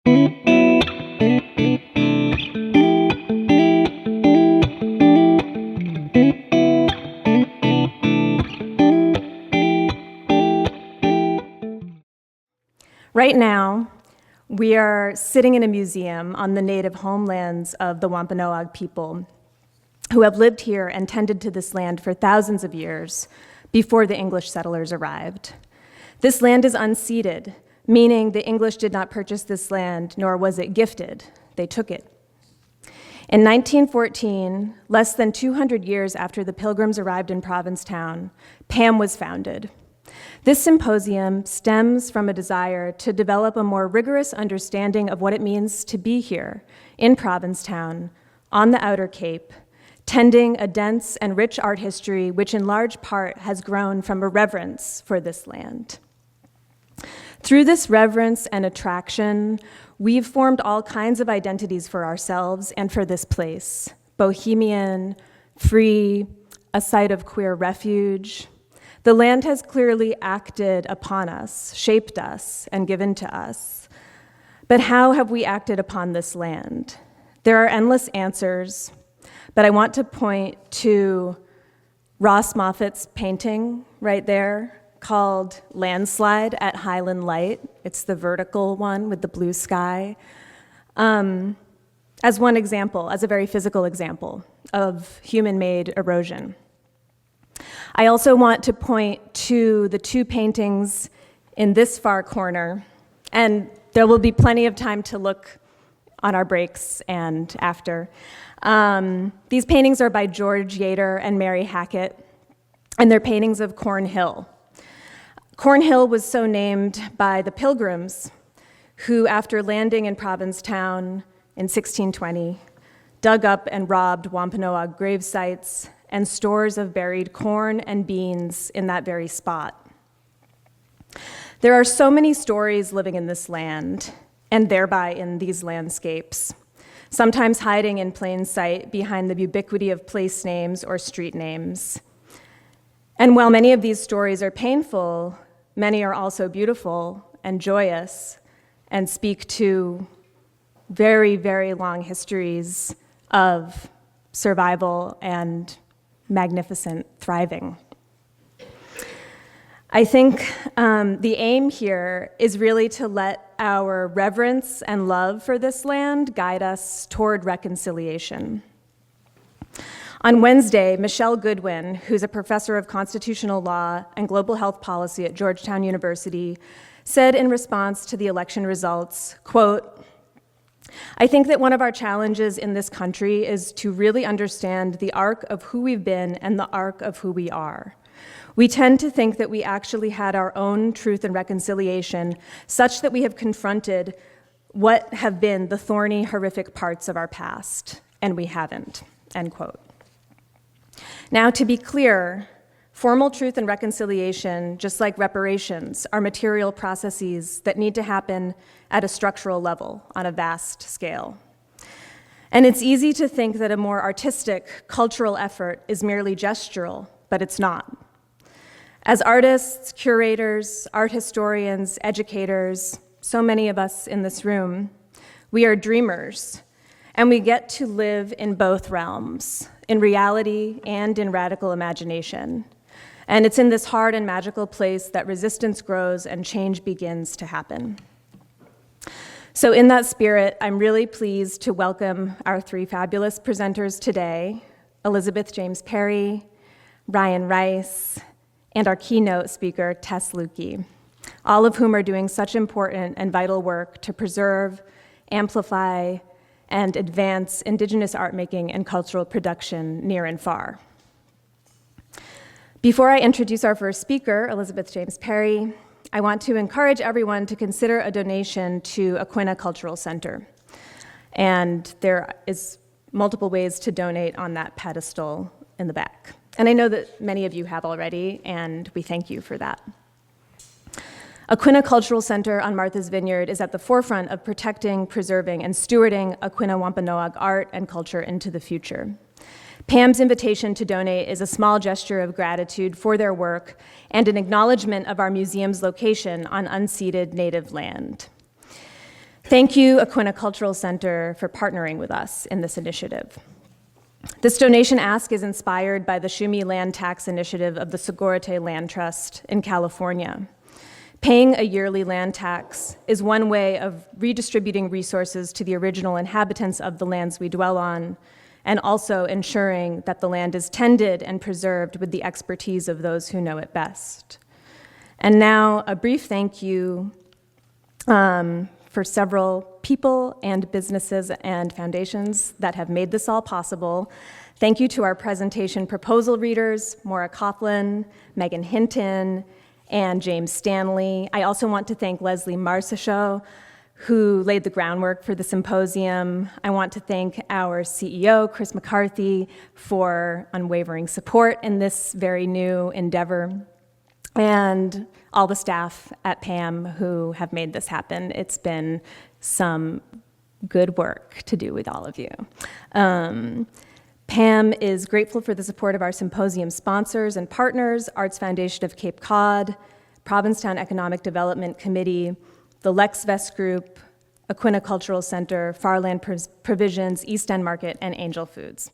Right now, we are sitting in a museum on the native homelands of the Wampanoag people who have lived here and tended to this land for thousands of years before the English settlers arrived. This land is unceded, meaning the English did not purchase this land, nor was it gifted. They took it. In 1914, less than 200 years after the Pilgrims arrived in Provincetown, PAAM was founded. This symposium stems from a desire to develop a more rigorous understanding of what it means to be here in Provincetown, on the Outer Cape, tending a dense and rich art history which in large part has grown from a reverence for this land. Through this reverence and attraction, we've formed all kinds of identities for ourselves and for this place: bohemian, free, a site of queer refuge. The land has clearly acted upon us, shaped us, and given to us. But how have we acted upon this land? There are endless answers, but I want to point to Ross Moffat's painting right there called Landslide at Highland Light. It's the vertical one with the blue sky. As one example, as a very physical example of human-made erosion. I also want to point to the two paintings in this far corner, and there will be plenty of time to look on our breaks and after. These paintings are by George Yater and Mary Hackett, and they're paintings of Corn Hill. Corn Hill was so named by the Pilgrims, who, after landing in Provincetown in 1620, dug up and robbed Wampanoag grave sites and stores of buried corn and beans in that very spot. There are so many stories living in this land, and thereby in these landscapes, sometimes hiding in plain sight behind the ubiquity of place names or street names. And while many of these stories are painful, many are also beautiful and joyous and speak to very, very long histories of survival and magnificent thriving. I think the aim here is really to let our reverence and love for this land guide us toward reconciliation. On Wednesday, Michelle Goodwin, who's a professor of constitutional law and global health policy at Georgetown University, said in response to the election results, quote, "I think that one of our challenges in this country is to really understand the arc of who we've been and the arc of who we are. We tend to think that we actually had our own truth and reconciliation such that we have confronted what have been the thorny, horrific parts of our past, and we haven't," end quote. Now, to be clear, formal truth and reconciliation, just like reparations, are material processes that need to happen at a structural level on a vast scale. And it's easy to think that a more artistic, cultural effort is merely gestural, but it's not. As artists, curators, art historians, educators, so many of us in this room, we are dreamers, and we get to live in both realms, in reality and in radical imagination. And it's in this hard and magical place that resistance grows and change begins to happen. So in that spirit, I'm really pleased to welcome our three fabulous presenters today, Elizabeth James Perry, Ryan Rice, and our keynote speaker, Tess Lukey, all of whom are doing such important and vital work to preserve, amplify, and advance Indigenous art making and cultural production near and far. Before I introduce our first speaker, Elizabeth James Perry, I want to encourage everyone to consider a donation to Aquinnah Cultural Center. And there is multiple ways to donate on that pedestal in the back. And I know that many of you have already, and we thank you for that. Aquinnah Cultural Center on Martha's Vineyard is at the forefront of protecting, preserving, and stewarding Aquinnah Wampanoag art and culture into the future. PAAM's invitation to donate is a small gesture of gratitude for their work and an acknowledgement of our museum's location on unceded native land. Thank you, Aquina Cultural Center, for partnering with us in this initiative. This donation ask is inspired by the Shumi Land Tax Initiative of the Sogorea Land Trust in California. Paying a yearly land tax is one way of redistributing resources to the original inhabitants of the lands we dwell on, and also ensuring that the land is tended and preserved with the expertise of those who know it best. And now, a brief thank you for several people and businesses and foundations that have made this all possible. Thank you to our presentation proposal readers, Maura Coughlin, Megan Hinton, and James Stanley. I also want to thank Leslie Marshall, who laid the groundwork for the symposium. I want to thank our CEO, Chris McCarthy, for unwavering support in this very new endeavor, and all the staff at PAAM who have made this happen. It's been some good work to do with all of you. PAAM is grateful for the support of our symposium sponsors and partners, Arts Foundation of Cape Cod, Provincetown Economic Development Committee, the Lex Vest Group, Aquina Cultural Center, Farland Provisions, East End Market, and Angel Foods.